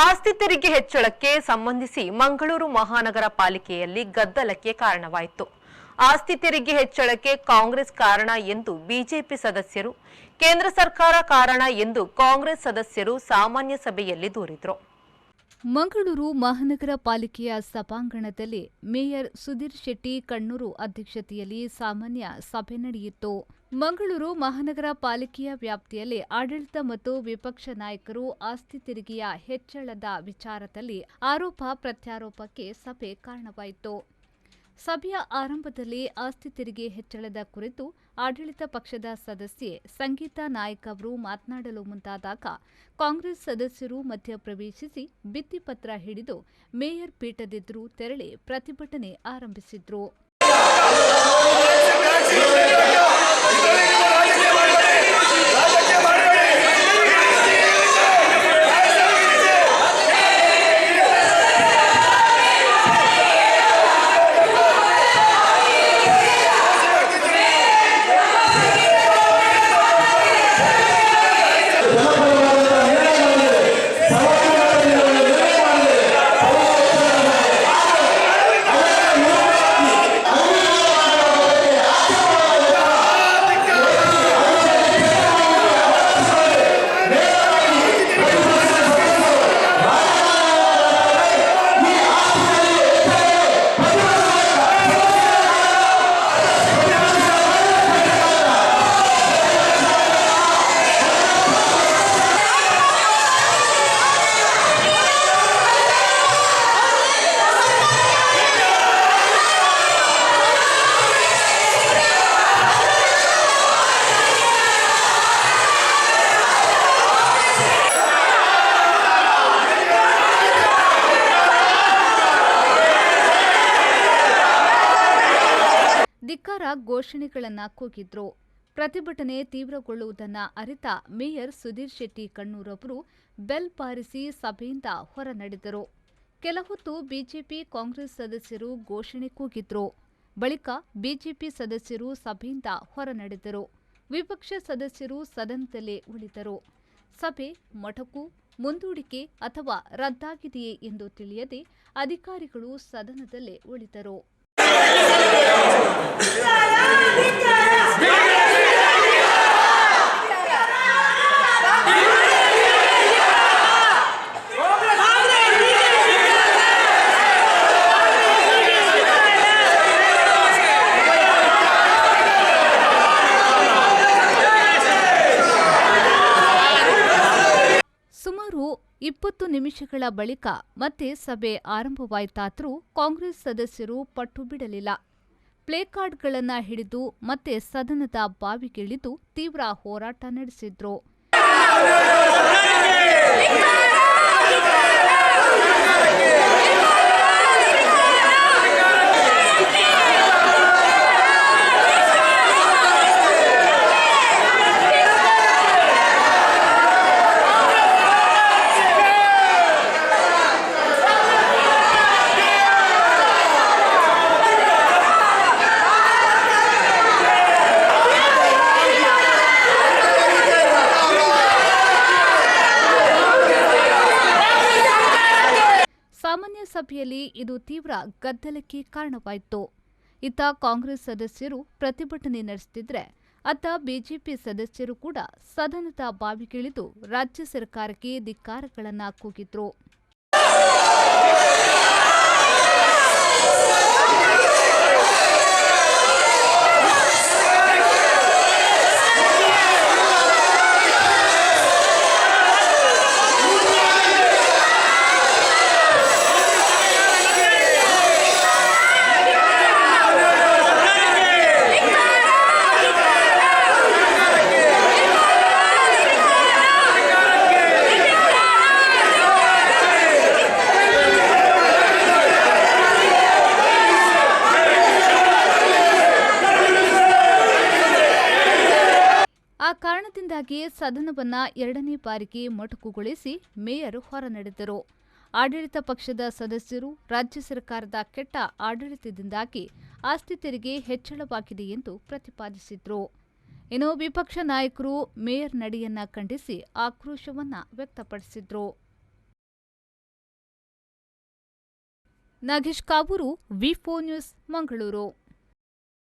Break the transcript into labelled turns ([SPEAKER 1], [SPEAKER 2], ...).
[SPEAKER 1] ಆಸ್ತಿ ತೆರಿಗೆ ಹೆಚ್ಚಳಕ್ಕೆ ಸಂಬಂಧಿಸಿ ಮಂಗಳೂರು ಮಹಾನಗರ ಪಾಲಿಕೆಯಲ್ಲಿ ಗದ್ದಲಕ್ಕೆ ಕಾರಣವಾಯಿತು. ಆಸ್ತಿ ತೆರಿಗೆ ಹೆಚ್ಚಳಕ್ಕೆ ಕಾಂಗ್ರೆಸ್ ಕಾರಣ ಎಂದು ಬಿಜೆಪಿ ಸದಸ್ಯರು, ಕೇಂದ್ರ ಸರ್ಕಾರ ಕಾರಣ ಎಂದು ಕಾಂಗ್ರೆಸ್ ಸದಸ್ಯರು ಸಾಮಾನ್ಯ ಸಭೆಯಲ್ಲಿ ದೂರಿದರು.
[SPEAKER 2] ಮಂಗಳೂರು ಮಹಾನಗರ ಪಾಲಿಕೆಯ ಸಭಾಂಗಣದಲ್ಲಿ ಮೇಯರ್ ಸುಧೀರ್ ಶೆಟ್ಟಿ ಕಣ್ಣೂರು ಅಧ್ಯಕ್ಷತೆಯಲ್ಲಿ ಸಾಮಾನ್ಯ ಸಭೆ ನಡೆಯಿತು. ಮಂಗಳೂರು ಮಹಾನಗರ ಪಾಲಿಕೆಯ ವ್ಯಾಪ್ತಿಯಲ್ಲಿ ಆಡಳಿತ ಮತ್ತು ವಿಪಕ್ಷ ನಾಯಕರು ಆಸ್ತಿ ತೆರಿಗೆಯ ಹೆಚ್ಚಳದ ವಿಚಾರದಲ್ಲಿ ಆರೋಪ ಪ್ರತ್ಯಾರೋಪಕ್ಕೆ ಸಭೆ ಕಾರಣವಾಯಿತು. ಸಭೆಯ ಆರಂಭದಲ್ಲಿ ಆಸ್ತಿ ತೆರಿಗೆ ಹೆಚ್ಚಳದ ಕುರಿತು ಆಡಳಿತ ಪಕ್ಷದ ಸದಸ್ಯೆ ಸಂಗೀತಾ ನಾಯಕ್ ಅವರು ಮಾತನಾಡಲು ಮುಂದಾದಾಗ ಕಾಂಗ್ರೆಸ್ ಸದಸ್ಯರು ಮಧ್ಯಪ್ರವೇಶಿಸಿ ಭಿತ್ತಿಪತ್ರ ಹಿಡಿದು ಮೇಯರ್ ಪೀಠದೆದುರು ತೆರಳಿ ಪ್ರತಿಭಟನೆ ಆರಂಭಿಸಿದ್ರು. ಧಿಕ್ಕಾರ ಘೋಷಣೆಗಳನ್ನು ಕೂಗಿದ್ರು. ಪ್ರತಿಭಟನೆ ತೀವ್ರಗೊಳ್ಳುವುದನ್ನು ಅರಿತ ಮೇಯರ್ ಸುಧೀರ್ ಶೆಟ್ಟಿ ಕಣ್ಣೂರವರು ಬೆಲ್ ಬಾರಿಸಿ ಸಭೆಯಿಂದ ಹೊರ ನಡೆದರು. ಕೆಲ ಹೊತ್ತು ಬಿಜೆಪಿ ಕಾಂಗ್ರೆಸ್ ಸದಸ್ಯರು ಘೋಷಣೆ ಕೂಗಿದ್ರು. ಬಳಿಕ ಬಿಜೆಪಿ ಸದಸ್ಯರು ಸಭೆಯಿಂದ ಹೊರ ನಡೆದರು. ವಿಪಕ್ಷ ಸದಸ್ಯರು ಸದನದಲ್ಲೇ ಉಳಿದರು. ಸಭೆ ಮೊಟಕು, ಮುಂದೂಡಿಕೆ ಅಥವಾ ರದ್ದಾಗಿದೆಯೇ ಎಂದು ತಿಳಿಯದೆ ಅಧಿಕಾರಿಗಳು ಸದನದಲ್ಲೇ ಉಳಿದರು. ಸುಮಾರು 20 ನಿಮಿಷಗಳ ಬಳಿಕ ಮತ್ತೆ ಸಭೆ ಆರಂಭವಾಯಿತಾದರೂ ಕಾಂಗ್ರೆಸ್ ಸದಸ್ಯರು ಪಟ್ಟು ಬಿಡಲಿಲ್ಲ. ಪ್ಲೇಕಾರ್ಡ್ಗಳನ್ನು ಹಿಡಿದು ಮತ್ತೆ ಸದನದ ಬಾವಿಗಿಳಿದು ತೀವ್ರ ಹೋರಾಟ ನಡೆಸಿದ್ರು. ಸಾಮಾನ್ಯ ಸಭೆಯಲ್ಲಿ ಇದು ತೀವ್ರ ಗದ್ದಲಕ್ಕೆ ಕಾರಣವಾಯಿತು. ಇತ್ತ ಕಾಂಗ್ರೆಸ್ ಸದಸ್ಯರು ಪ್ರತಿಭಟನೆ ನಡೆಸುತ್ತಿದ್ರೆ, ಅತ್ತ ಬಿಜೆಪಿ ಸದಸ್ಯರು ಕೂಡ ಸದನದ ಬಾವಿಗಿಳಿದು ರಾಜ್ಯ ಸರ್ಕಾರಕ್ಕೆ ಧಿಕ್ಕಾರಗಳನ್ನು ಕೂಗಿದ್ರು. ಆ ಕಾರಣದಿಂದಾಗಿ ಸದನವನ್ನ ಎರಡನೇ ಬಾರಿಗೆ ಮೊಟಕುಗೊಳಿಸಿ ಮೇಯರ್ ಹೊರ ನಡೆದರು. ಆಡಳಿತ ಪಕ್ಷದ ಸದಸ್ಯರು ರಾಜ್ಯ ಸರ್ಕಾರದ ಕೆಟ್ಟ ಆಡಳಿತದಿಂದಾಗಿ ಆಸ್ತಿ ತೆರಿಗೆ ಹೆಚ್ಚಳವಾಗಿದೆ ಎಂದು ಪ್ರತಿಪಾದಿಸಿದ್ರು. ಇನ್ನು ವಿಪಕ್ಷ ನಾಯಕರು ಮೇಯರ್ ನಡೆಯನ್ನ ಖಂಡಿಸಿ ಆಕ್ರೋಶವನ್ನ ವ್ಯಕ್ತಪಡಿಸಿದ್ರು. ನಾಗೇಶ್ ಕಾಬೂರು, ವಿ4 ನ್ಯೂಸ್, ಮಂಗಳೂರು.